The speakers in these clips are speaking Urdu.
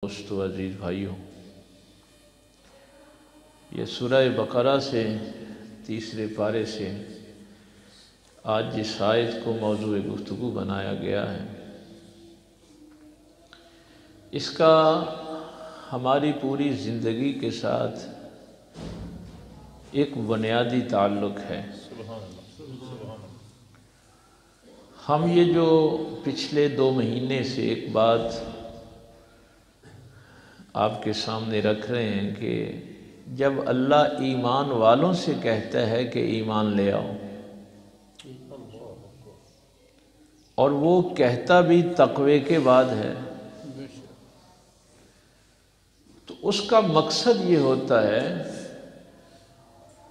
دوستو عزیز بھائیوں، یہ سورہ بقرہ سے تیسرے پارے سے آج جس آیت کو موضوع گفتگو بنایا گیا ہے، اس کا ہماری پوری زندگی کے ساتھ ایک بنیادی تعلق ہے۔ ہم یہ جو پچھلے 2 مہینے سے ایک بات آپ کے سامنے رکھ رہے ہیں کہ جب اللہ ایمان والوں سے کہتا ہے کہ ایمان لے آؤ، اور وہ کہتا بھی تقوی کے بعد ہے، تو اس کا مقصد یہ ہوتا ہے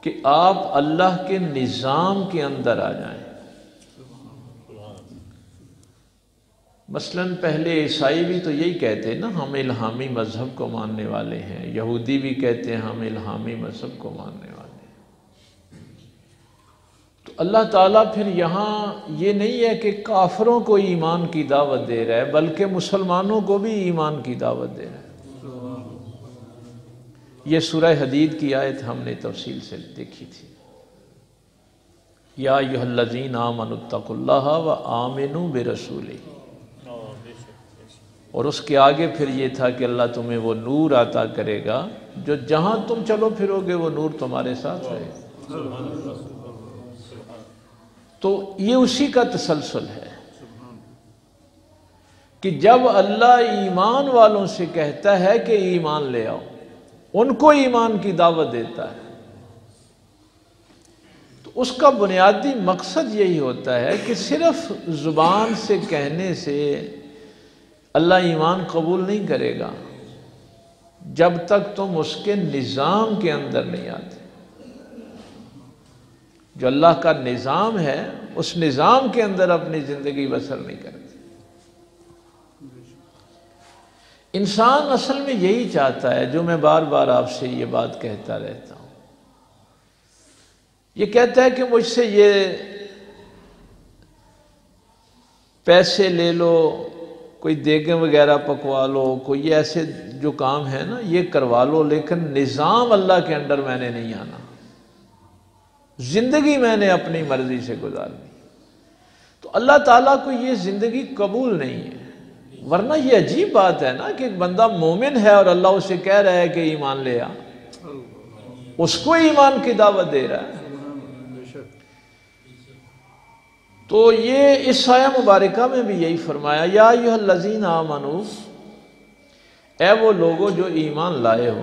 کہ آپ اللہ کے نظام کے اندر آ جائیں۔ مثلاً پہلے عیسائی بھی تو یہی کہتے ہیں نا، ہم الہامی مذہب کو ماننے والے ہیں، یہودی بھی کہتے ہیں ہم الہامی مذہب کو ماننے والے ہیں۔ تو اللہ تعالیٰ پھر یہاں یہ نہیں ہے کہ کافروں کو ایمان کی دعوت دے رہا ہے، بلکہ مسلمانوں کو بھی ایمان کی دعوت دے رہا ہے۔ یہ سورہ حدید کی آیت ہم نے تفصیل سے دیکھی تھی، یا ایھا الذین آمنوا اتقوا اللہ وآمنوا برسولہ، اور اس کے آگے پھر یہ تھا کہ اللہ تمہیں وہ نور عطا کرے گا جو جہاں تم چلو پھرو گے وہ نور تمہارے ساتھ رہے گا۔ تو یہ اسی کا تسلسل ہے کہ جب اللہ ایمان والوں سے کہتا ہے کہ ایمان لے آؤ، ان کو ایمان کی دعوت دیتا ہے، تو اس کا بنیادی مقصد یہی ہوتا ہے کہ صرف زبان سے کہنے سے اللہ ایمان قبول نہیں کرے گا جب تک تم اس کے نظام کے اندر نہیں آتے۔ جو اللہ کا نظام ہے اس نظام کے اندر اپنی زندگی بسر نہیں کرتے۔ انسان اصل میں یہی چاہتا ہے، جو میں بار بار آپ سے یہ بات کہتا رہتا ہوں، یہ کہتا ہے کہ مجھ سے یہ پیسے لے لو، کوئی دیگیں وغیرہ پکوا لو، کوئی ایسے جو کام ہے نا یہ کروا لو، لیکن نظام اللہ کے اندر میں نے نہیں آنا، زندگی میں نے اپنی مرضی سے گزارنی۔ تو اللہ تعالیٰ کو یہ زندگی قبول نہیں ہے، ورنہ یہ عجیب بات ہے نا کہ ایک بندہ مومن ہے اور اللہ اسے کہہ رہا ہے کہ ایمان لے آ، اس کو ایمان کی دعوت دے رہا ہے۔ تو یہ اس آیہ مبارکہ میں بھی یہی فرمایا، یا ایھا الذین آمنوا، اے وہ لوگو جو ایمان لائے ہو،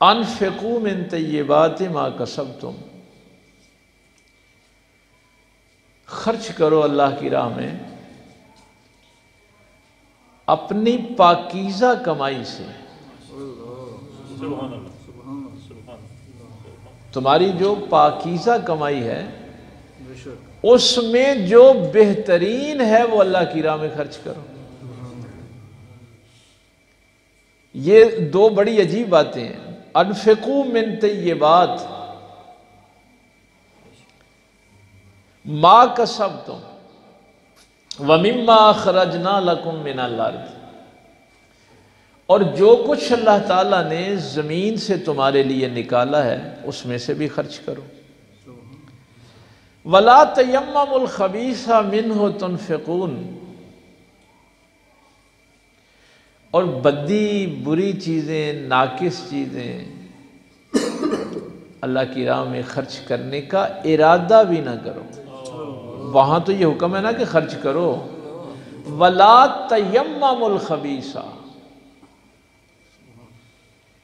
انفقوا من طیبات ما کسبتم، خرچ کرو اللہ کی راہ میں اپنی پاکیزہ کمائی سے۔ تمہاری جو پاکیزہ کمائی ہے اس میں جو بہترین ہے وہ اللہ کی راہ میں خرچ کرو۔ یہ 2 بڑی عجیب باتیں ہیں، انفقوا من طیبات ما کسبتم ومما اخرجنا لکم من الارض، اور جو کچھ اللہ تعالیٰ نے زمین سے تمہارے لیے نکالا ہے اس میں سے بھی خرچ کرو۔ وَلَا تَيَمَّمُوا الْخَبِيثَ مِنْهُ تُنْفِقُونَ، اور بدی، بری چیزیں، ناقص چیزیں اللہ کی راہ میں خرچ کرنے کا ارادہ بھی نہ کرو۔ وہاں تو یہ حکم ہے نا کہ خرچ کرو، وَلَا تَيَمَّمُوا الْخَبِيثَ،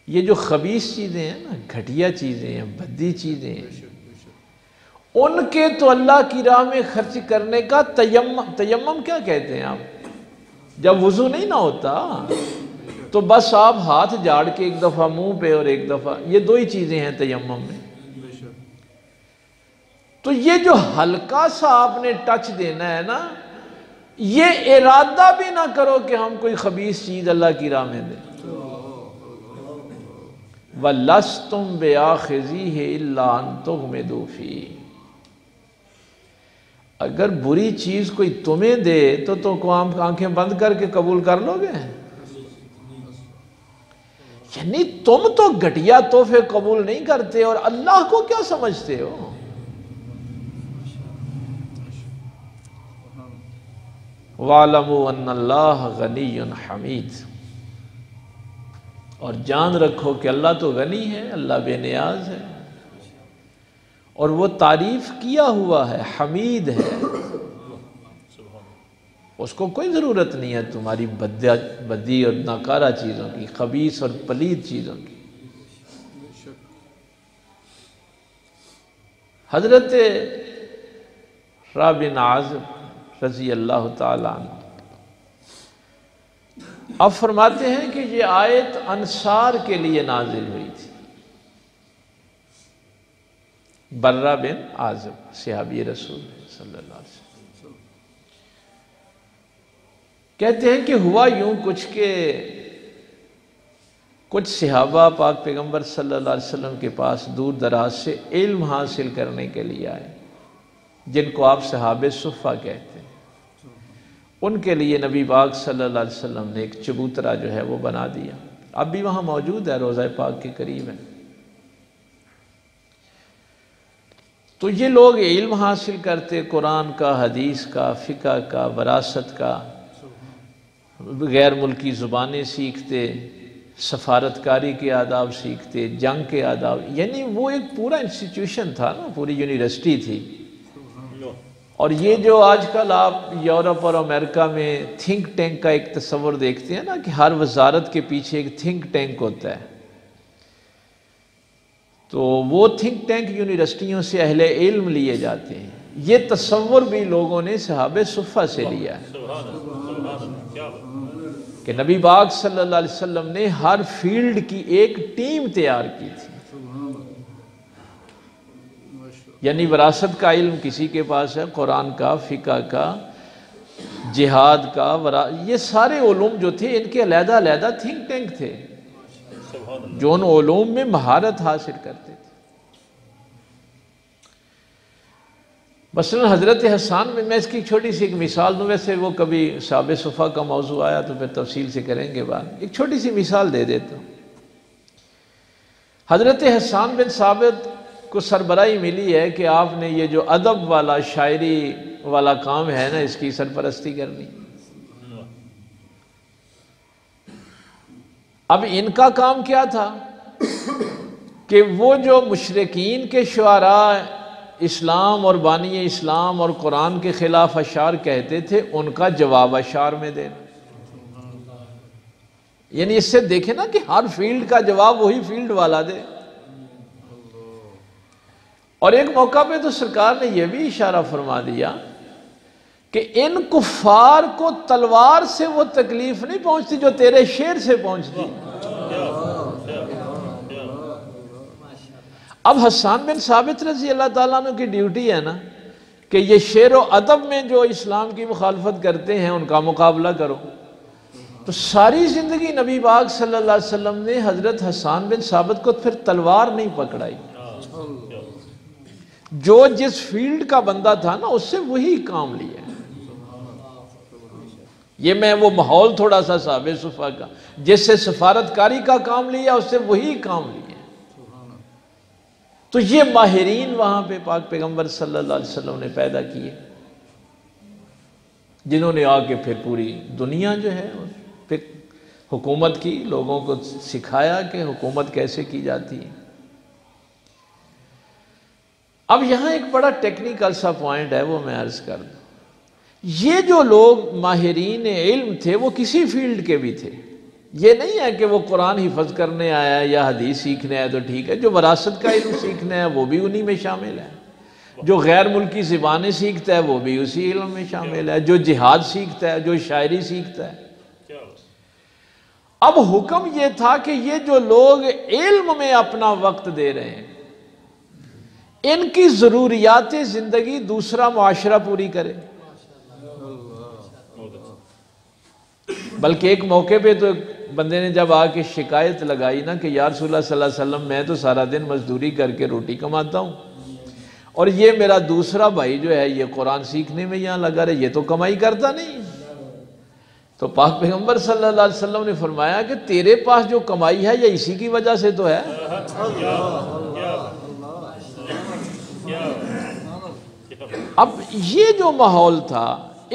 یہ جو خبیث چیزیں ہیں نا، گھٹیا چیزیں ہیں، بدی چیزیں ہیں، ان کے تو اللہ کی راہ میں خرچ کرنے کا تیمم کیا کہتے ہیں آپ؟ جب وضو نہیں نہ ہوتا تو بس آپ ہاتھ جھاڑ کے ایک دفعہ منہ پہ اور ایک دفعہ، یہ 2 ہی چیزیں ہیں تیمم میں۔ تو یہ جو ہلکا سا آپ نے ٹچ دینا ہے نا، یہ ارادہ بھی نہ کرو کہ ہم کوئی خبیث چیز اللہ کی راہ میں دیں۔ وَلَسْتُمْ بِآخِذِيهِ إِلَّا أَن تُغْمِضُوا فِيهِ، اگر بری چیز کوئی تمہیں دے تو آنکھیں بند کر کے قبول کر لو گے؟ یعنی تم تو گھٹیا تحفے قبول نہیں کرتے اور اللہ کو کیا سمجھتے ہو؟ وَاعْلَمُوا أَنَّ اللَّهَ غَنِيٌّ حَمِيدٌ، اور جان رکھو کہ اللہ تو غنی ہے، اللہ بے نیاز ہے، اور وہ تعریف کیا ہوا ہے، حمید ہے، اس کو کوئی ضرورت نہیں ہے تمہاری بدی اور ناکارہ چیزوں کی، خبیث اور پلید چیزوں کی۔ حضرت رابع بن عازب رضی اللہ تعالیٰ عنہ اب فرماتے ہیں کہ یہ آیت انصار کے لیے نازل ہوئی تھی۔ برہ بن عازب صحابی رسول صلی اللہ علیہ وسلم کہتے ہیں کہ ہوا یوں کچھ صحابہ پاک پیغمبر صلی اللہ علیہ وسلم کے پاس دور دراز سے علم حاصل کرنے کے لیے آئے، جن کو آپ صحابہ صفہ کہتے ہیں۔ ان کے لیے نبی پاک صلی اللہ علیہ وسلم نے ایک چبوترا جو ہے وہ بنا دیا، اب بھی وہاں موجود ہے، روضہ پاک کے قریب ہے۔ تو یہ لوگ علم حاصل کرتے، قرآن کا، حدیث کا، فقہ کا، وراثت کا، غیر ملکی زبانیں سیکھتے، سفارت کاری کے آداب سیکھتے، جنگ کے آداب، یعنی وہ ایک پورا انسٹیٹیوشن تھا نا، پوری یونیورسٹی تھی۔ اور یہ جو آج کل آپ یورپ اور امریکہ میں تھنک ٹینک کا ایک تصور دیکھتے ہیں نا کہ ہر وزارت کے پیچھے ایک تھنک ٹینک ہوتا ہے، تو وہ تھنک ٹینک یونیورسٹیوں سے اہل علم لیے جاتے ہیں۔ یہ تصور بھی لوگوں نے صحابہ صفہ سے لیا ہے کہ نبی پاک صلی اللہ علیہ وسلم نے ہر فیلڈ کی ایک ٹیم تیار کی تھی، یعنی وراثت کا علم کسی کے پاس ہے، قرآن کا، فقہ کا، جہاد کا، یہ سارے علوم جو تھے ان کے علیحدہ علیحدہ تھنک ٹینک تھے جو ان علوم میں مہارت حاصل کرتے تھے۔ مثلا حضرت حسان میں اس کی چھوٹی سی ایک مثال دوں، ویسے وہ کبھی صحابہ صفہ کا موضوع آیا تو پھر تفصیل سے کریں گے بات، ایک چھوٹی سی مثال دے دیتا ہوں۔ حضرت حسان بن ثابت کو سربراہی ملی ہے کہ آپ نے یہ جو ادب والا، شاعری والا کام ہے نا، اس کی سرپرستی کرنی۔ اب ان کا کام کیا تھا کہ وہ جو مشرکین کے شعراء اسلام اور بانی اسلام اور قرآن کے خلاف اشعار کہتے تھے، ان کا جواب اشعار میں دینا۔ یعنی اس سے دیکھیں نا کہ ہر فیلڈ کا جواب وہی فیلڈ والا دے۔ اور ایک موقع پہ تو سرکار نے یہ بھی اشارہ فرما دیا کہ ان کفار کو تلوار سے وہ تکلیف نہیں پہنچتی جو تیرے شعر سے پہنچتی۔ اب حسان بن ثابت رضی اللہ تعالیٰ عنہ کی ڈیوٹی ہے نا کہ یہ شعر و ادب میں جو اسلام کی مخالفت کرتے ہیں ان کا مقابلہ کرو۔ تو ساری زندگی نبی پاک صلی اللہ علیہ وسلم نے حضرت حسان بن ثابت کو پھر تلوار نہیں پکڑائی، جو جس فیلڈ کا بندہ تھا نا اس سے وہی کام لیا۔ یہ میں وہ ماحول تھوڑا سا صحابہ صفہ کا، جس سے سفارت کاری کا کام لیا اس سے وہی کام لیا۔ تو یہ ماہرین وہاں پہ پاک پیغمبر صلی اللہ علیہ وسلم نے پیدا کیے، جنہوں نے آ کے پھر پوری دنیا جو ہے پھر حکومت کی، لوگوں کو سکھایا کہ حکومت کیسے کی جاتی ہے۔ اب یہاں ایک بڑا ٹیکنیکل سا پوائنٹ ہے، وہ میں عرض کر دوں۔ یہ جو لوگ ماہرین علم تھے وہ کسی فیلڈ کے بھی تھے، یہ نہیں ہے کہ وہ قرآن حفظ کرنے آیا ہے یا حدیث سیکھنے آیا تو ٹھیک ہے، جو وراثت کا علم سیکھنا ہے وہ بھی انہی میں شامل ہے، جو غیر ملکی زبانیں سیکھتا ہے وہ بھی اسی علم میں شامل ہے، جو جہاد سیکھتا ہے، جو شاعری سیکھتا ہے۔ اب حکم یہ تھا کہ یہ جو لوگ علم میں اپنا وقت دے رہے ہیں ان کی ضروریات زندگی دوسرا معاشرہ پوری کرے۔ بلکہ ایک موقع پہ تو بندے نے جب آ کے شکایت لگائی نا کہ یا رسول اللہ صلی اللہ علیہ وسلم میں تو سارا دن مزدوری کر کے روٹی کماتا ہوں اور یہ میرا دوسرا بھائی جو ہے یہ قرآن سیکھنے میں یہاں لگا رہے، یہ تو کمائی کرتا نہیں، تو پاک پیغمبر صلی اللہ علیہ وسلم نے فرمایا کہ تیرے پاس جو کمائی ہے یہ اسی کی وجہ سے تو ہے۔ اب یہ جو ماحول تھا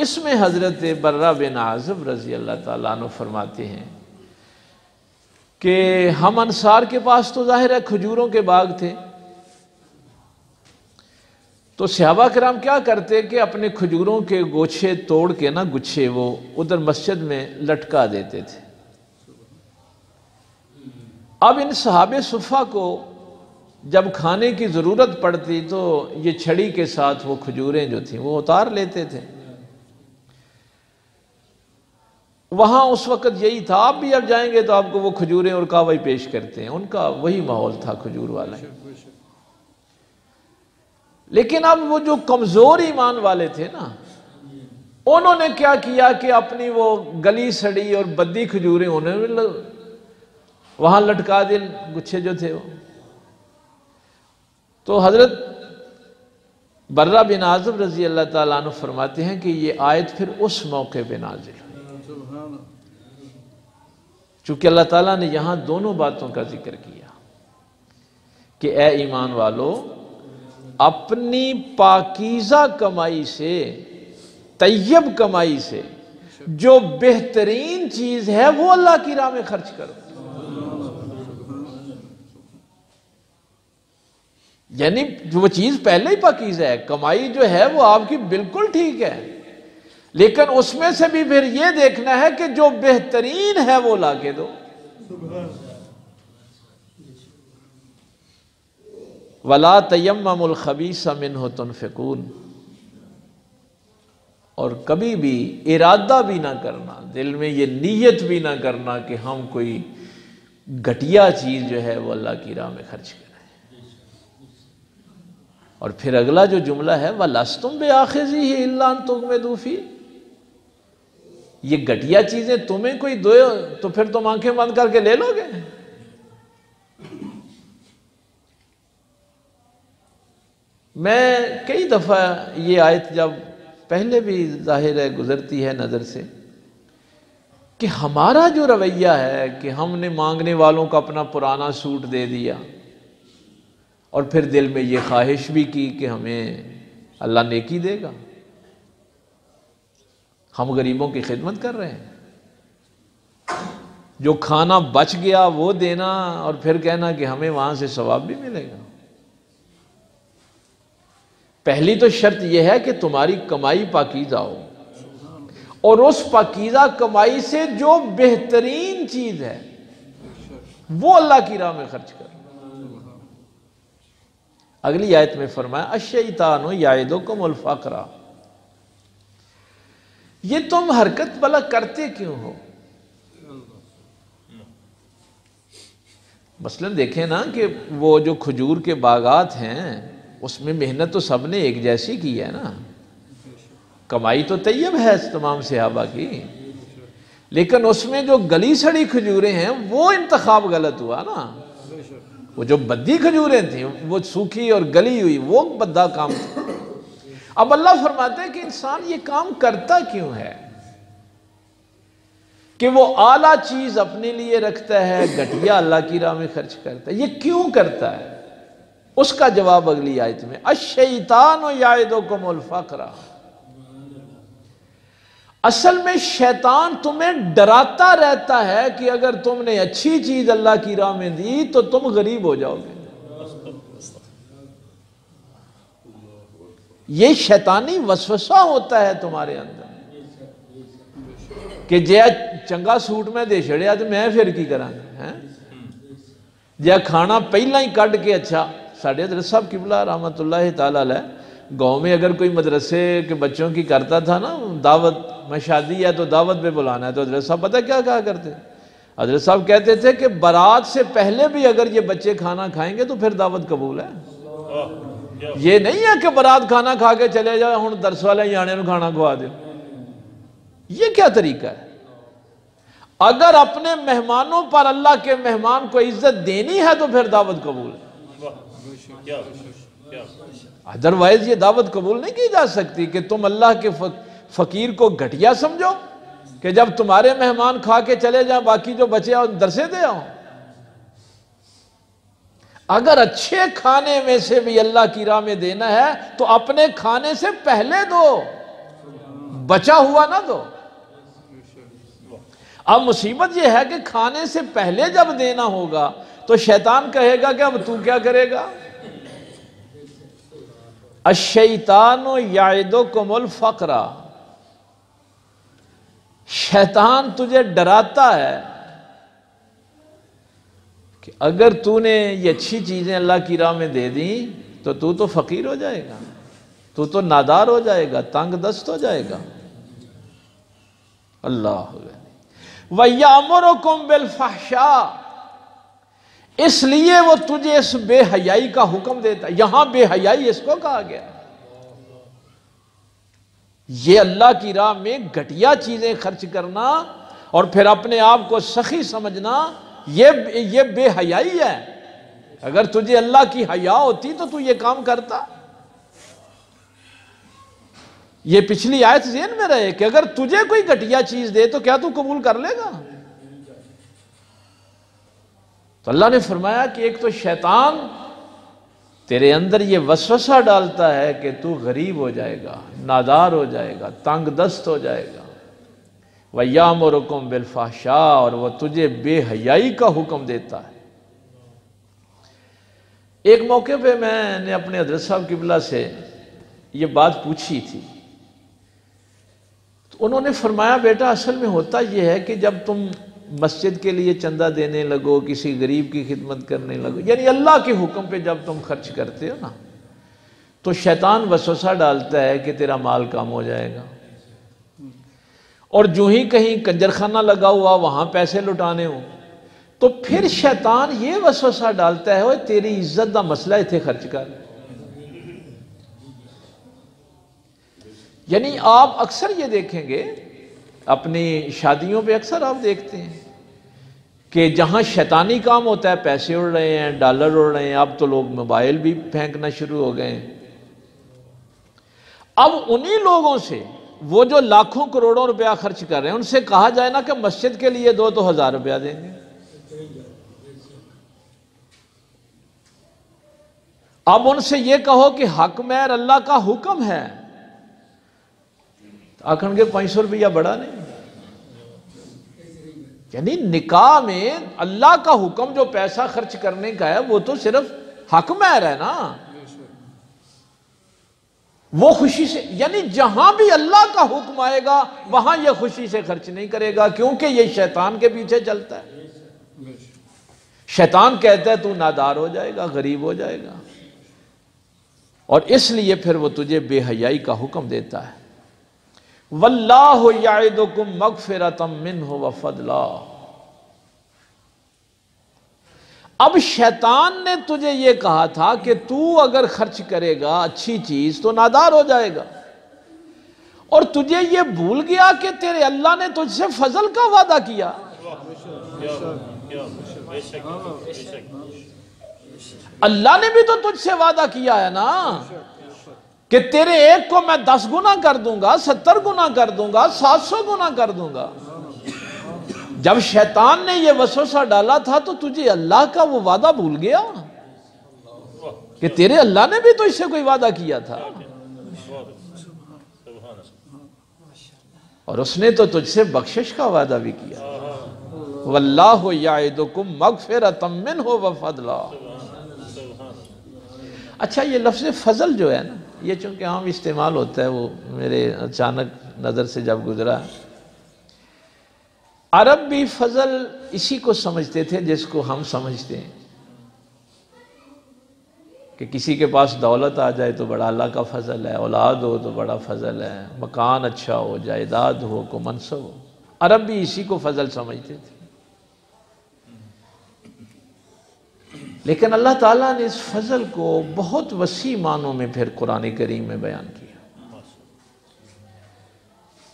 اس میں حضرت برہ بن عازب رضی اللہ تعالیٰ عنہ فرماتے ہیں کہ ہم انصار کے پاس تو ظاہر ہے کھجوروں کے باغ تھے، تو صحابہ کرام کیا کرتے کہ اپنے کھجوروں کے گوچھے توڑ کے نا گچھے وہ ادھر مسجد میں لٹکا دیتے تھے۔ اب ان صحابہ صفہ کو جب کھانے کی ضرورت پڑتی تو یہ چھڑی کے ساتھ وہ کھجوریں جو تھیں وہ اتار لیتے تھے۔ وہاں اس وقت یہی تھا، آپ بھی اب جائیں گے تو آپ کو وہ کھجوریں اور کاوئی پیش کرتے ہیں، ان کا وہی ماحول تھا کھجور والا۔ لیکن اب وہ جو کمزور ایمان والے تھے نا، انہوں نے کیا کیا کہ اپنی وہ گلی سڑی اور بدی کھجوریں انہوں نے وہاں لٹکا دے گچھے جو تھے وہ۔ تو حضرت برہ بن عازب رضی اللہ تعالیٰ عنہ فرماتے ہیں کہ یہ آیت پھر اس موقع پہ نازل ہوئی، چونکہ اللہ تعالیٰ نے یہاں دونوں باتوں کا ذکر کیا کہ اے ایمان والو، اپنی پاکیزہ کمائی سے، طیب کمائی سے جو بہترین چیز ہے وہ اللہ کی راہ میں خرچ کرو۔ یعنی وہ چیز پہلے ہی پاکیزہ ہے، کمائی جو ہے وہ آپ کی بالکل ٹھیک ہے، لیکن اس میں سے بھی پھر یہ دیکھنا ہے کہ جو بہترین ہے وہ لا کے دو۔ وَلَا تَيَمَّمُوا الْخَبِيثَ مِنْهُ تُنْفِقُونَ، اور کبھی بھی ارادہ بھی نہ کرنا، دل میں یہ نیت بھی نہ کرنا کہ ہم کوئی گھٹیا چیز جو ہے وہ اللہ کی راہ میں خرچ کریں۔ اور پھر اگلا جو جملہ ہے وَلَسْتُمْ بِآخِذِهِ إِلَّا أَن تُغْمِضُوا فِيهِ، یہ گھٹیا چیزیں تمہیں کوئی دو تو پھر تم آنکھیں بند کر کے لے لو گے؟ میں کئی دفعہ یہ آیت جب پہلے بھی ظاہر ہے گزرتی ہے نظر سے کہ ہمارا جو رویہ ہے کہ ہم نے مانگنے والوں کو اپنا پرانا سوٹ دے دیا اور پھر دل میں یہ خواہش بھی کی کہ ہمیں اللہ نیکی دے گا، ہم غریبوں کی خدمت کر رہے ہیں، جو کھانا بچ گیا وہ دینا اور پھر کہنا کہ ہمیں وہاں سے ثواب بھی ملے گا۔ پہلی تو شرط یہ ہے کہ تمہاری کمائی پاکیزہ ہو، اور اس پاکیزہ کمائی سے جو بہترین چیز ہے وہ اللہ کی راہ میں خرچ کرو۔ اگلی آیت میں فرمایا الشیطان یعدکم الفقر، یہ تم حرکت بھلا کرتے کیوں ہو؟ مثلا دیکھیں نا کہ وہ جو کھجور کے باغات ہیں اس میں محنت تو سب نے ایک جیسی کی ہے نا، کمائی تو طیب ہے تمام صحابہ کی، لیکن اس میں جو گلی سڑی کھجوریں ہیں وہ انتخاب غلط ہوا نا۔ وہ جو بدی کھجوریں تھیں وہ سوکھی اور گلی ہوئی وہ بدہ کام تھا۔ اب اللہ فرماتے ہیں کہ انسان یہ کام کرتا کیوں ہے کہ وہ اعلیٰ چیز اپنے لیے رکھتا ہے، گھٹیا اللہ کی راہ میں خرچ کرتا ہے، یہ کیوں کرتا ہے؟ اس کا جواب اگلی آیت میں الشیطان یعدکم الفقر، اصل میں شیطان تمہیں ڈراتا رہتا ہے کہ اگر تم نے اچھی چیز اللہ کی راہ میں دی تو تم غریب ہو جاؤ گے۔ یہ شیطانی وسوسہ ہوتا ہے تمہارے اندر کہ جے چنگا سوٹ میں دے چھڑیا تو میں پھر کی کراں گا، جے کھانا پہلا ہی کٹ کے اچھا۔ ساڑھے حضرت صاحب قبلہ رحمت اللہ تعالیٰ علیہ گاؤں میں اگر کوئی مدرسے کے بچوں کی کرتا تھا نا دعوت، میں شادی ہے تو دعوت پہ بلانا ہے، تو حضرت صاحب پتہ کیا کہا کرتے؟ حضرت صاحب کہتے تھے کہ برات سے پہلے بھی اگر یہ بچے کھانا کھائیں گے تو پھر دعوت قبول ہے۔ یہ نہیں ہے کہ برات کھانا کھا کے چلے جاؤ ہن درس والے ہی آنے نو کھانا کھوا دے، یہ کیا طریقہ ہے؟ اگر اپنے مہمانوں پر اللہ کے مہمان کو عزت دینی ہے تو پھر دعوت قبول ہے، ادروائز یہ دعوت قبول نہیں کی جا سکتی کہ تم اللہ کے فقیر کو گھٹیا سمجھو کہ جب تمہارے مہمان کھا کے چلے جائیں باقی جو بچے درسے دے آؤں؟ اگر اچھے کھانے میں سے بھی اللہ کی راہ میں دینا ہے تو اپنے کھانے سے پہلے دو، بچا ہوا نہ دو۔ اب مصیبت یہ ہے کہ کھانے سے پہلے جب دینا ہوگا تو شیطان کہے گا کہ اب تو کیا کرے گا؟ الشیطان یعدکم الفقر، شیطان تجھے ڈراتا ہے کہ اگر تو نے یہ اچھی چیزیں اللہ کی راہ میں دے دیں تو فقیر ہو جائے گا، تو نادار ہو جائے گا، تنگ دست ہو جائے گا۔ اللہ وَيَأْمُرُكُمْ بِالْفَحْشَاءِ، اس لیے وہ تجھے اس بے حیائی کا حکم دیتا ہے۔ یہاں بے حیائی اس کو کہا گیا، یہ اللہ کی راہ میں گھٹیا چیزیں خرچ کرنا اور پھر اپنے آپ کو سخی سمجھنا، یہ بے حیائی ہے۔ اگر تجھے اللہ کی حیا ہوتی تو یہ کام کرتا۔ یہ پچھلی آیت ذہن میں رہے کہ اگر تجھے کوئی گھٹیا چیز دے تو کیا تو قبول کر لے گا؟ تو اللہ نے فرمایا کہ ایک تو شیطان تیرے اندر یہ وسوسہ ڈالتا ہے کہ تو غریب ہو جائے گا، نادار ہو جائے گا، تنگ دست ہو جائے گا۔ وَيَأْمُرُكُمْ بِالْفَحْشَاءِ، اور وہ تجھے بے حیائی کا حکم دیتا ہے۔ ایک موقع پہ میں نے اپنے حضرت صاحب قبلہ سے یہ بات پوچھی تھی، تو انہوں نے فرمایا بیٹا اصل میں ہوتا یہ ہے کہ جب تم مسجد کے لیے چندہ دینے لگو، کسی غریب کی خدمت کرنے لگو، یعنی اللہ کے حکم پہ جب تم خرچ کرتے ہو نا، تو شیطان وسوسہ ڈالتا ہے کہ تیرا مال کم ہو جائے گا، اور جو ہی کہیں کنجرخانہ لگا ہوا وہاں پیسے لٹانے ہوں تو پھر شیطان یہ وسوسہ ڈالتا ہے تیری عزت دا مسئلہ ہے، تھے خرچ کر۔ یعنی آپ اکثر یہ دیکھیں گے اپنی شادیوں پہ، اکثر آپ دیکھتے ہیں کہ جہاں شیطانی کام ہوتا ہے، پیسے اڑ رہے ہیں، ڈالر اڑ رہے ہیں، اب تو لوگ موبائل بھی پھینکنا شروع ہو گئے ہیں۔ اب انہی لوگوں سے وہ جو لاکھوں کروڑوں روپیہ خرچ کر رہے ہیں ان سے کہا جائے نا کہ مسجد کے لیے دو تو 1000 روپیہ دیں گے۔ اب ان سے یہ کہو کہ حق مہر اللہ کا حکم ہے، آکھن کے 500 روپیہ بڑا نہیں۔ یعنی نکاح میں اللہ کا حکم جو پیسہ خرچ کرنے کا ہے وہ تو صرف حق مہر ہے نا، وہ خوشی سے، یعنی جہاں بھی اللہ کا حکم آئے گا وہاں یہ خوشی سے خرچ نہیں کرے گا، کیونکہ یہ شیطان کے پیچھے چلتا ہے۔ شیطان کہتا ہے تو نادار ہو جائے گا، غریب ہو جائے گا، اور اس لیے پھر وہ تجھے بے حیائی کا حکم دیتا ہے۔ وَاللَّهُ يَعِدُكُمْ مَغْفِرَةً مِّنْهُ وَفَضْلًا، اب شیطان نے تجھے یہ کہا تھا کہ تو اگر خرچ کرے گا اچھی چیز تو نادار ہو جائے گا، اور تجھے یہ بھول گیا کہ تیرے اللہ نے تجھ سے فضل کا وعدہ کیا۔ اللہ نے بھی تو تجھ سے وعدہ کیا ہے نا کہ تیرے ایک کو میں 10 گنا کر دوں گا، 70 گنا کر دوں گا، 700 گنا کر دوں گا۔ جب شیطان نے یہ وسوسہ ڈالا تھا تو تجھے اللہ کا وہ وعدہ بھول گیا کہ تیرے اللہ نے بھی تو اس سے کوئی وعدہ کیا تھا، اور اس نے تو تجھ سے بخشش کا وعدہ بھی کیا۔ واللہ یعدکم مغفرۃ منہ وفضلا۔ اچھا، یہ لفظ فضل جو ہے نا، یہ چونکہ عام استعمال ہوتا ہے، وہ میرے اچانک نظر سے جب گزرا، عرب بھی فضل اسی کو سمجھتے تھے جس کو ہم سمجھتے ہیں کہ کسی کے پاس دولت آ جائے تو بڑا اللہ کا فضل ہے، اولاد ہو تو بڑا فضل ہے، مکان اچھا ہو، جائیداد ہو، کو منصب ہو، عرب بھی اسی کو فضل سمجھتے تھے۔ لیکن اللہ تعالیٰ نے اس فضل کو بہت وسیع معنوں میں پھر قرآن کریم میں بیان کیا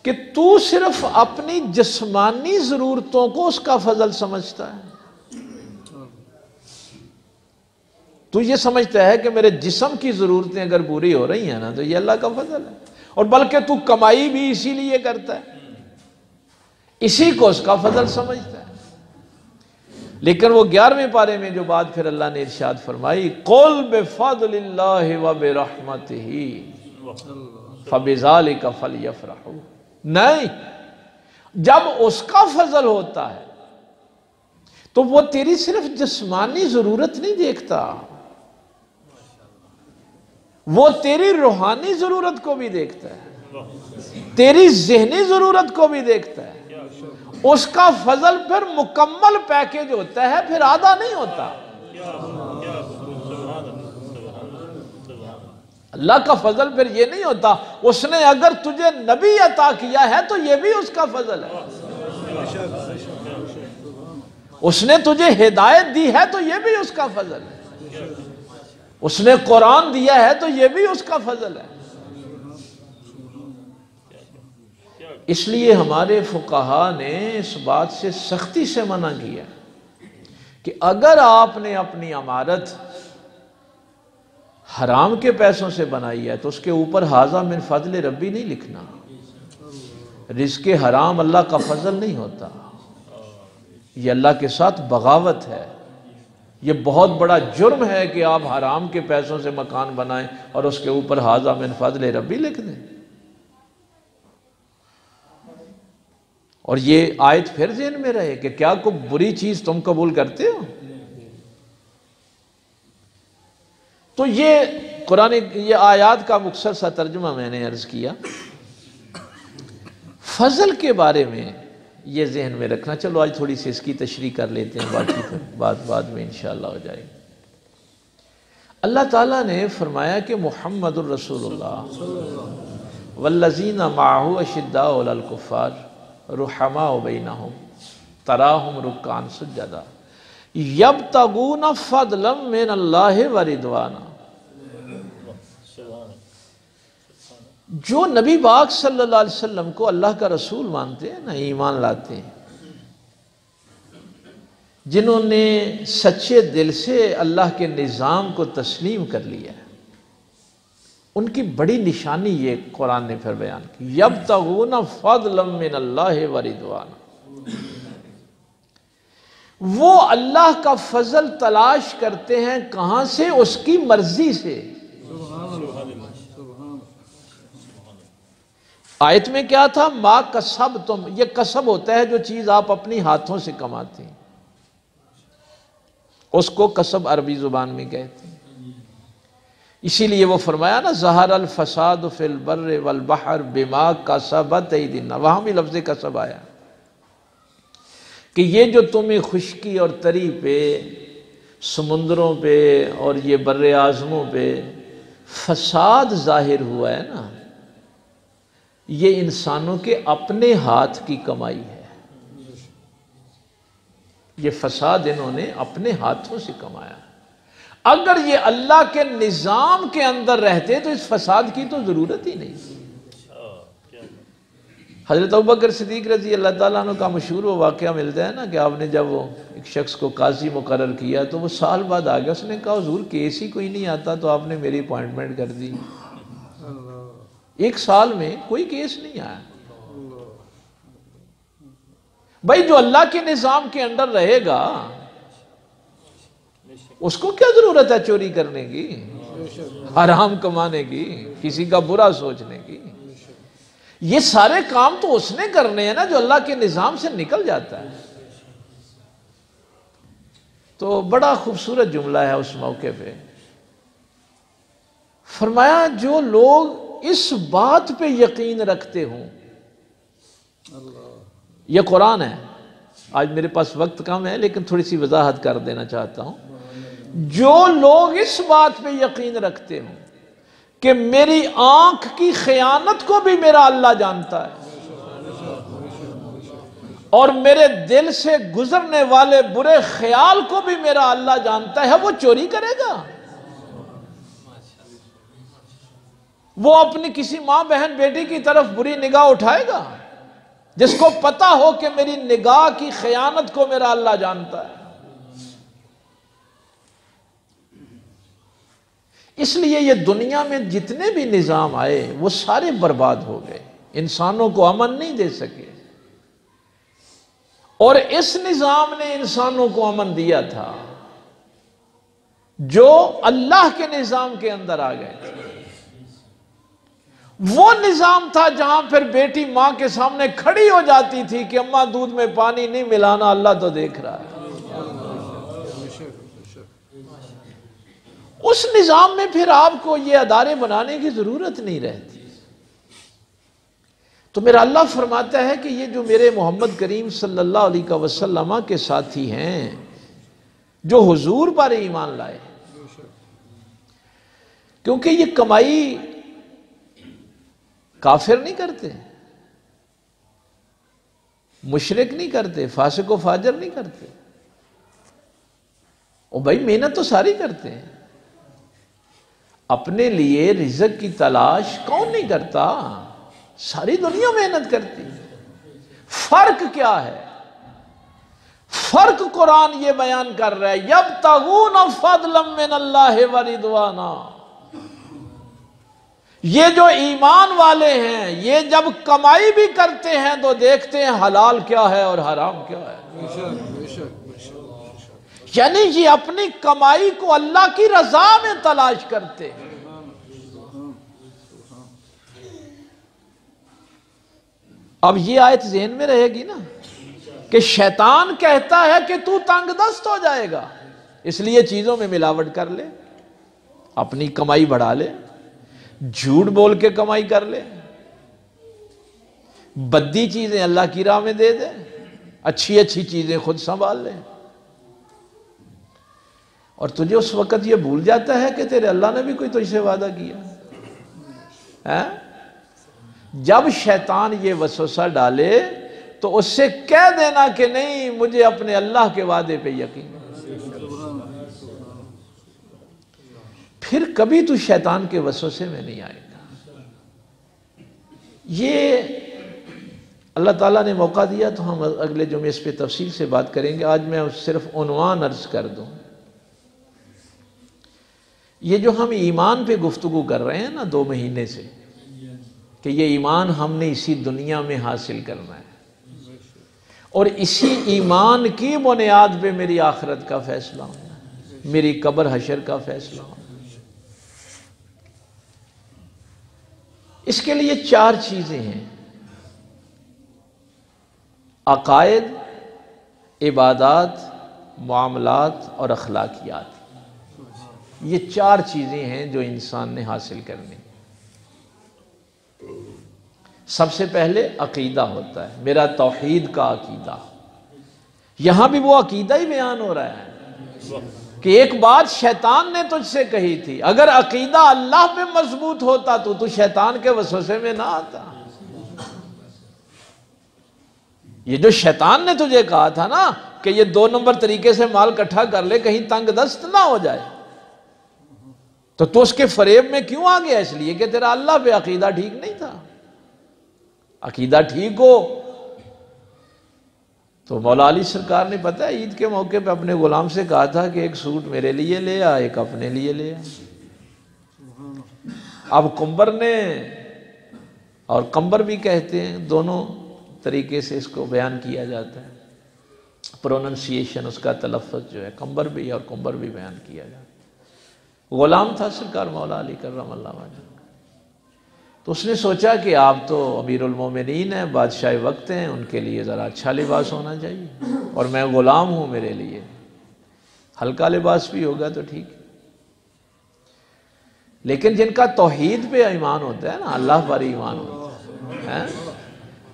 کہ تو صرف اپنی جسمانی ضرورتوں کو اس کا فضل سمجھتا ہے، تو یہ سمجھتا ہے کہ میرے جسم کی ضرورتیں اگر پوری ہو رہی ہیں نا تو یہ اللہ کا فضل ہے، اور بلکہ تو کمائی بھی اسی لیے کرتا ہے اسی کو اس کا فضل سمجھتا ہے۔ لیکن وہ 11ویں پارے میں جو بات پھر اللہ نے ارشاد فرمائی، قُلْ بِفَضْلِ اللَّهِ وَبِرَحْمَتِهِ فَبِذَلِكَ فَلْيَفْرَحُوا، نہیں، جب اس کا فضل ہوتا ہے تو وہ تیری صرف جسمانی ضرورت نہیں دیکھتا، وہ تیری روحانی ضرورت کو بھی دیکھتا ہے، تیری ذہنی ضرورت کو بھی دیکھتا ہے۔ اس کا فضل پھر مکمل پیکج ہوتا ہے، پھر آدھا نہیں ہوتا۔ اللہ کا فضل پھر یہ نہیں ہوتا اس نے اگر تجھے نبی عطا کیا ہے تو یہ بھی اس کا فضل ہے، اس نے تجھے ہدایت دی ہے تو یہ بھی اس کا فضل ہے، اس نے قرآن دیا ہے تو یہ بھی اس کا فضل ہے۔ اس لیے ہمارے فقہا نے اس بات سے سختی سے منع کیا کہ اگر آپ نے اپنی عمارت حرام کے پیسوں سے بنائی ہے تو اس کے اوپر ھذا من فضل ربی نہیں لکھنا۔ رزق حرام اللہ کا فضل نہیں ہوتا، یہ اللہ کے ساتھ بغاوت ہے، یہ بہت بڑا جرم ہے کہ آپ حرام کے پیسوں سے مکان بنائیں اور اس کے اوپر ھذا من فضل ربی لکھ دیں۔ اور یہ آیت پھر ذہن میں رہے کہ کیا کوئی بری چیز تم قبول کرتے ہو؟ تو یہ قرآن، یہ آیات کا مختصر سا ترجمہ میں نے عرض کیا۔ فضل کے بارے میں یہ ذہن میں رکھنا۔ چلو آج تھوڑی سی اس کی تشریح کر لیتے ہیں، باقی پھر بعد میں انشاءاللہ ہو جائے گی۔ اللہ تعالیٰ نے فرمایا کہ محمد الرسول اللہ والذین معہ اشداء علی الکفار رحماء بینہم تراہم رکعا سجدا یبتغون فضلا من اللہ ورضوانا۔ جو نبی پاک صلی اللہ علیہ وسلم کو اللہ کا رسول مانتے ہیں نا، ایمان لاتے ہیں، جنہوں نے سچے دل سے اللہ کے نظام کو تسلیم کر لیا ہے، ان کی بڑی نشانی یہ قرآن نے پھر بیان کی، یبتغون فضلا من اللہ ورضوانا، وہ اللہ کا فضل تلاش کرتے ہیں کہاں سے؟ اس کی مرضی سے۔ آیت میں کیا تھا؟ ما کسبتم، یہ کسب ہوتا ہے جو چیز آپ اپنی ہاتھوں سے کماتے ہیں، اس کو کسب عربی زبان میں کہتے ہیں۔ اسی لیے وہ فرمایا نا، ظہر الفساد فی البر والبحر بما کسبت ایدی الناس، وہاں بھی لفظ کسب آیا کہ یہ جو تمہیں خشکی اور تری پہ، سمندروں پہ اور یہ بر اعظموں پہ فساد ظاہر ہوا ہے نا، یہ انسانوں کے اپنے ہاتھ کی کمائی ہے۔ یہ فساد انہوں نے اپنے ہاتھوں سے کمایا۔ اگر یہ اللہ کے نظام کے اندر رہتے تو اس فساد کی تو ضرورت ہی نہیں۔ حضرت ابوبکر صدیق رضی اللہ تعالیٰ عنہ کا مشہور وہ واقعہ ملتا ہے نا کہ آپ نے جب وہ ایک شخص کو قاضی مقرر کیا تو وہ سال بعد آ گیا، اس نے کہا حضور کیس ہی کوئی نہیں آتا تو آپ نے میری اپوائنٹمنٹ کر دی۔ ایک سال میں کوئی کیس نہیں آیا۔ بھائی جو اللہ کے نظام کے اندر رہے گا اس کو کیا ضرورت ہے چوری کرنے کی، حرام کمانے کی، کسی کا برا سوچنے کی؟ یہ سارے کام تو اس نے کرنے ہیں نا جو اللہ کے نظام سے نکل جاتا ہے۔ تو بڑا خوبصورت جملہ ہے اس موقع پہ، فرمایا جو لوگ اس بات پہ یقین رکھتے ہوں، یہ قرآن ہے، آج میرے پاس وقت کم ہے لیکن تھوڑی سی وضاحت کر دینا چاہتا ہوں، جو لوگ اس بات پہ یقین رکھتے ہوں کہ میری آنکھ کی خیانت کو بھی میرا اللہ جانتا ہے اور میرے دل سے گزرنے والے برے خیال کو بھی میرا اللہ جانتا ہے، وہ چوری کرے گا؟ وہ اپنی کسی ماں بہن بیٹی کی طرف بری نگاہ اٹھائے گا جس کو پتا ہو کہ میری نگاہ کی خیانت کو میرا اللہ جانتا ہے؟ اس لیے یہ دنیا میں جتنے بھی نظام آئے وہ سارے برباد ہو گئے، انسانوں کو امن نہیں دے سکے۔ اور اس نظام نے انسانوں کو امن دیا تھا جو اللہ کے نظام کے اندر آ گئے تھے۔ وہ نظام تھا جہاں پھر بیٹی ماں کے سامنے کھڑی ہو جاتی تھی کہ اماں دودھ میں پانی نہیں ملانا، اللہ تو دیکھ رہا ہے۔ اس نظام میں پھر آپ کو یہ ادارے بنانے کی ضرورت نہیں رہتی۔ تو میرا اللہ فرماتا ہے کہ یہ جو میرے محمد کریم صلی اللہ علیہ وسلم کے ساتھی ہیں جو حضور پر ایمان لائے، کیونکہ یہ کمائی کافر نہیں کرتے، مشرک نہیں کرتے، فاسق و فاجر نہیں کرتے، اور بھائی محنت تو ساری کرتے ہیں۔ اپنے لیے رزق کی تلاش کون نہیں کرتا؟ ساری دنیا محنت کرتی ہے۔ فرق کیا ہے؟ فرق قرآن یہ بیان کر رہا ہے، یبتغون فضلا من اللہ ورضوانا۔ یہ جو ایمان والے ہیں یہ جب کمائی بھی کرتے ہیں تو دیکھتے ہیں حلال کیا ہے اور حرام کیا ہے، یعنی یہ اپنی کمائی کو اللہ کی رضا میں تلاش کرتے ہیں۔ اب یہ آیت ذہن میں رہے گی نا کہ شیطان کہتا ہے کہ تو تنگ دست ہو جائے گا، اس لیے چیزوں میں ملاوٹ کر لے، اپنی کمائی بڑھا لے، جھوٹ بول کے کمائی کر لے، بدی چیزیں اللہ کی راہ میں دے دے، اچھی اچھی چیزیں خود سنبھال لے، اور تجھے اس وقت یہ بھول جاتا ہے کہ تیرے اللہ نے بھی کوئی تجھ سے وعدہ کیا ہے۔ جب شیطان یہ وسوسہ ڈالے تو اس سے کہہ دینا کہ نہیں، مجھے اپنے اللہ کے وعدے پہ یقین ہے، پھر کبھی تو شیطان کے وسوسے میں نہیں آئے گا۔ یہ اللہ تعالیٰ نے موقع دیا تو ہم اگلے جمعے اس پہ تفصیل سے بات کریں گے، آج میں صرف عنوان عرض کر دوں۔ یہ جو ہم ایمان پہ گفتگو کر رہے ہیں نا 2 مہینے سے، کہ یہ ایمان ہم نے اسی دنیا میں حاصل کرنا ہے، اور اسی ایمان کی بنیاد پہ میری آخرت کا فیصلہ ہونا ہے، میری قبر حشر کا فیصلہ ہونا ہے۔ اس کے لیے 4 چیزیں ہیں: عقائد، عبادات، معاملات اور اخلاقیات۔ یہ 4 چیزیں ہیں جو انسان نے حاصل کرنی۔ سب سے پہلے عقیدہ ہوتا ہے، میرا توحید کا عقیدہ۔ یہاں بھی وہ عقیدہ ہی بیان ہو رہا ہے کہ ایک بات شیطان نے تجھ سے کہی تھی، اگر عقیدہ اللہ پہ مضبوط ہوتا تو شیطان کے وسوسے میں نہ آتا۔ یہ جو شیطان نے تجھے کہا تھا نا کہ یہ 2 نمبر طریقے سے مال اکٹھا کر لے کہیں تنگ دست نہ ہو جائے، تو اس کے فریب میں کیوں آ گیا؟ اس لیے کہ تیرا اللہ پہ عقیدہ ٹھیک نہیں تھا۔ عقیدہ ٹھیک ہو تو مولا علی سرکار نے پتہ ہے عید کے موقع پہ اپنے غلام سے کہا تھا کہ ایک سوٹ میرے لیے لے آ، ایک اپنے لیے لے آ۔ اب کمبر نے، اور کمبر بھی کہتے ہیں، دونوں طریقے سے اس کو بیان کیا جاتا ہے، پروننسیشن اس کا تلفظ جو ہے کمبر بھی اور کمبر بھی بیان کیا جاتا ہے۔ غلام تھا سرکار مولا علی کرم اللہ وجہ، تو اس نے سوچا کہ آپ تو امیر المومنین ہیں، بادشاہ وقت ہیں، ان کے لیے ذرا اچھا لباس ہونا چاہیے، اور میں غلام ہوں، میرے لیے ہلکا لباس بھی ہوگا تو ٹھیک۔ لیکن جن کا توحید پہ ایمان ہوتا ہے نا، اللہ پر ایمان ہوتا ہے،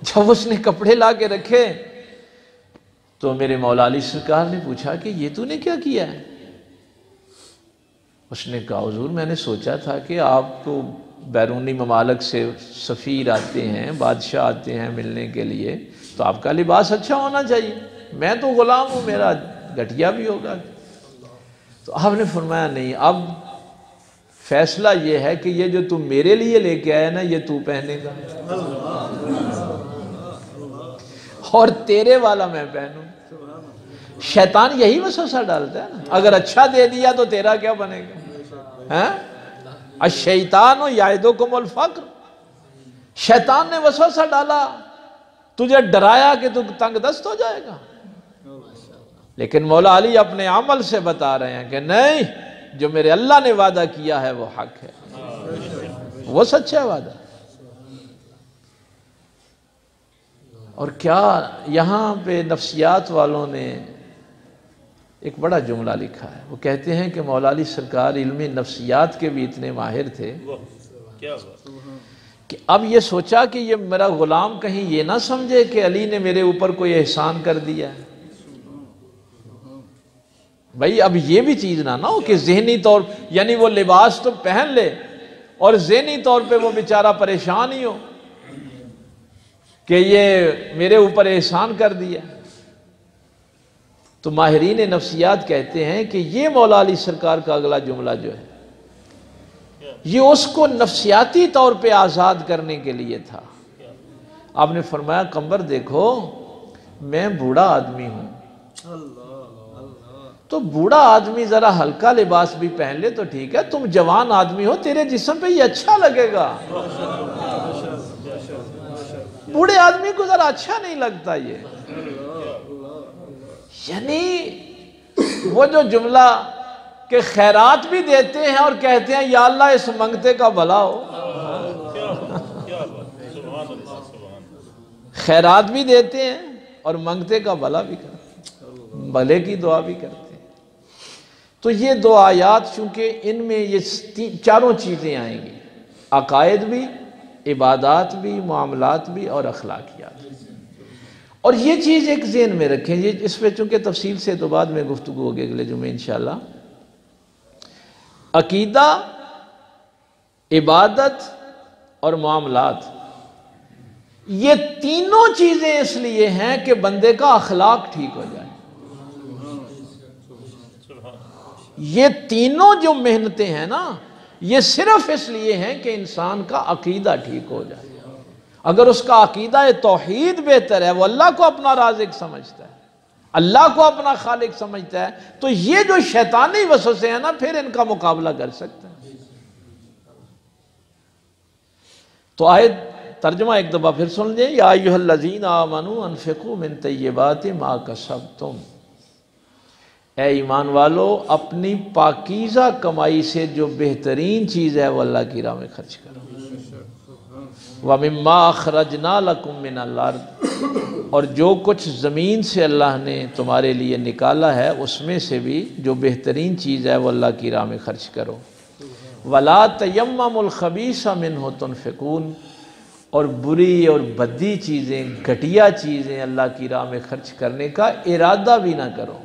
جب اس نے کپڑے لا کے رکھے تو میرے مولا علی سرکار نے پوچھا کہ یہ تو نے کیا کیا ہے؟ اس نے کہا حضور میں نے سوچا تھا کہ آپ کو بیرونی ممالک سے سفیر آتے ہیں، بادشاہ آتے ہیں ملنے کے لیے، تو آپ کا لباس اچھا ہونا چاہیے، میں تو غلام ہوں، میرا گھٹیا بھی ہوگا۔ تو آپ نے فرمایا نہیں، اب فیصلہ یہ ہے کہ یہ جو تم میرے لیے لے کے آیا نا یہ تو پہنے گا، اور تیرے والا میں پہنوں۔ شیطان یہی وسوسہ ڈالتا ہے نا، اگر اچھا دے دیا تو تیرا کیا بنے گا؟ الشیطان یعدکم الفقر، شیطان نے وسوسہ ڈالا، تجھے ڈرایا کہ تو تنگ دست ہو جائے گا، لیکن مولا علی اپنے عمل سے بتا رہے ہیں کہ نہیں، جو میرے اللہ نے وعدہ کیا ہے وہ حق ہے، وہ سچا وعدہ۔ اور کیا یہاں پہ نفسیات والوں نے ایک بڑا جملہ لکھا ہے، وہ کہتے ہیں کہ مولا علی سرکار علم نفسیات کے بھی اتنے ماہر تھے کہ اب یہ سوچا کہ یہ میرا غلام کہیں یہ نہ سمجھے کہ علی نے میرے اوپر کوئی احسان کر دیا ہے۔ بھائی اب یہ بھی چیز نہ ہو کہ ذہنی طور یعنی وہ لباس تو پہن لے اور ذہنی طور پہ وہ بیچارہ پریشان ہی ہو کہ یہ میرے اوپر احسان کر دیا۔ تو ماہرین نفسیات کہتے ہیں کہ یہ مولا علی سرکار کا اگلا جملہ جو ہے یہ اس کو نفسیاتی طور پہ آزاد کرنے کے لیے تھا۔ آپ نے فرمایا قمر دیکھو میں بوڑھا آدمی ہوں، تو بوڑھا آدمی ذرا ہلکا لباس بھی پہن لے تو ٹھیک ہے، تم جوان آدمی ہو، تیرے جسم پہ یہ اچھا لگے گا، بوڑھے آدمی کو ذرا اچھا نہیں لگتا یہ۔ یعنی وہ جو جملہ کہ خیرات بھی دیتے ہیں اور کہتے ہیں یا اللہ اس منگتے کا بھلا ہو، خیرات بھی دیتے ہیں اور منگتے کا بھلا بھی کرتے ہیں، بھلے کی دعا بھی کرتے ہیں۔ تو یہ دو آیات چونکہ ان میں یہ چاروں چیزیں آئیں گی، عقائد بھی، عبادات بھی، معاملات بھی اور اخلاقیات بھی۔ اور یہ چیز ایک ذہن میں رکھیں، یہ اس پہ چونکہ تفصیل سے تو بعد میں گفتگو ہوگی اگلے جمعے انشاءاللہ۔ عقیدہ، عبادت اور معاملات، یہ تینوں چیزیں اس لیے ہیں کہ بندے کا اخلاق ٹھیک ہو جائے۔ یہ تینوں جو محنتیں ہیں نا یہ صرف اس لیے ہیں کہ انسان کا عقیدہ ٹھیک ہو جائے۔ اگر اس کا عقیدہ توحید بہتر ہے، وہ اللہ کو اپنا رازق سمجھتا ہے، اللہ کو اپنا خالق سمجھتا ہے، تو یہ جو شیطانی وسوسے ہیں نا پھر ان کا مقابلہ کر سکتا ہے۔ تو آیت ترجمہ ایک دفعہ پھر سن لیں، یا ایھا الذین آمنوا انفقوا من طیبات ما کسبتم، اے ایمان والو اپنی پاکیزہ کمائی سے جو بہترین چیز ہے وہ اللہ کی راہ میں خرچ کرو۔ وَمِمَّا أَخْرَجْنَا لَكُم مِّنَ الْأَرْضِ، اور جو کچھ زمین سے اللہ نے تمہارے لیے نکالا ہے اس میں سے بھی جو بہترین چیز ہے وہ اللہ کی راہ میں خرچ کرو۔ وَلَا تَيَمَّمُوا الْخَبِيثَ مِنْهُ تُنْفِقُونَ، اور بری اور بدی چیزیں، گھٹیا چیزیں اللہ کی راہ میں خرچ کرنے کا ارادہ بھی نہ کرو۔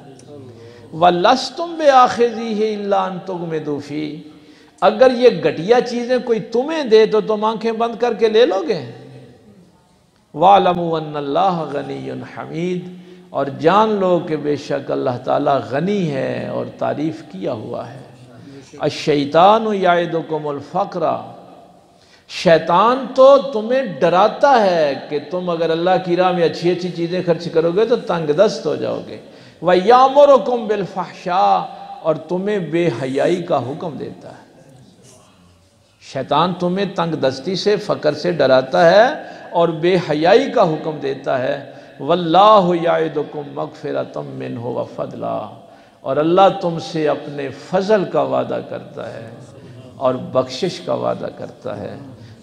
وَلَسْتُمْ بِآخِذِيهِ إِلَّا أَن تُغْمِضُوا فِيهِ، اگر یہ گھٹیا چیزیں کوئی تمہیں دے تو تم آنکھیں بند کر کے لے لو گے۔ وَاعْلَمُوا أَنَّ اللَّهَ غَنِيٌّ حَمِيدٌ، اور جان لو کہ بے شک اللہ تعالیٰ غنی ہے اور تعریف کیا ہوا ہے۔ الشیطان یعدکم الفقر، شیطان تو تمہیں ڈراتا ہے کہ تم اگر اللہ کی راہ میں اچھی اچھی چیزیں خرچ کرو گے تو تنگ دست ہو جاؤ گے۔ وَيَأْمُرُكُم بِالْفَحْشَاءِ، اور تمہیں بے حیائی کا حکم دیتا ہے۔ شیطان تمہیں تنگ دستی سے، فقر سے ڈراتا ہے اور بے حیائی کا حکم دیتا ہے۔ وَاللَّهُ يَعِدُكُم مَغْفِرَةً مِّنْهُ وَفَضْلًا، اور اللہ تم سے اپنے فضل کا وعدہ کرتا ہے اور بخشش کا وعدہ کرتا ہے۔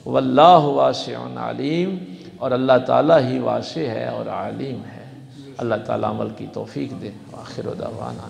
وَاللَّهُ وَاسِعٌ عَلِيمٌ، اور اللہ تعالیٰ ہی واسع ہے اور عالم ہے۔ اللہ تعالیٰ عمل کی توفیق دے۔ آخر دعوانا